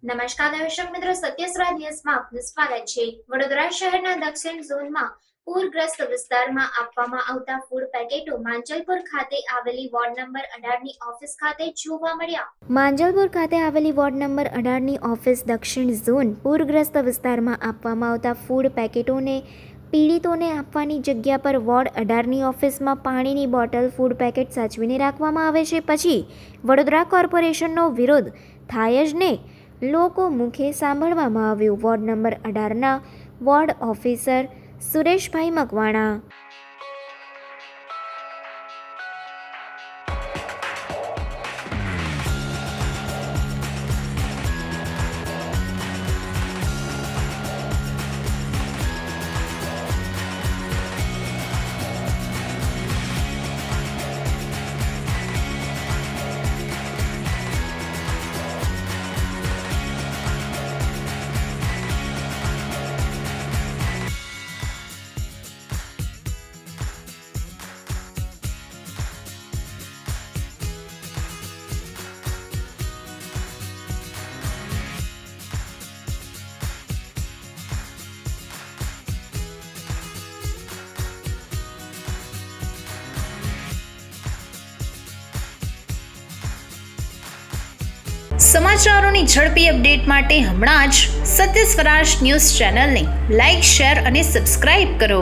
નમસ્કાર દર્શક મિત્રો, સત્યસ્વરાજ ન્યૂઝમાં આપનું સ્વાગત છે। વડોદરા શહેરના દક્ષિણ ઝોનમાં પૂરગ્રસ્ત વિસ્તારમાં આપવામાં આવતા ફૂડ પેકેટો માંજલપુર ખાતે આવેલી વોર્ડ નંબર 18 ની ઓફિસ ખાતે જોવા મળ્યા। માંજલપુર ખાતે આવેલી વોર્ડ નંબર 18 ની ઓફિસ દક્ષિણ ઝોન પૂરગ્રસ્ત વિસ્તારમાં આપવામાં આવતા ફૂડ પેકેટોને પીડિતોને આપવાની જગ્યા પર વોર્ડ 18 ની ઓફિસમાં પાણીની બોટલ, ફૂડ પેકેટ સાચવીને રાખવામાં આવે છે। પછી વડોદરા કોર્પોરેશનનો વિરોધ થાય જ ને લોકો મુખે સાંભળવામાં આવ્યું। વોર્ડ નંબર 18ના વોર્ડ ઓફિસર સુરેશભાઈ મકવાણા। સમાચારોની ઝડપી અપડેટ માટે હમણાં જ સત્ય સ્વરાજ ન્યૂઝ ચેનલને લાઇક, શેર અને સબસ્ક્રાઇબ કરો।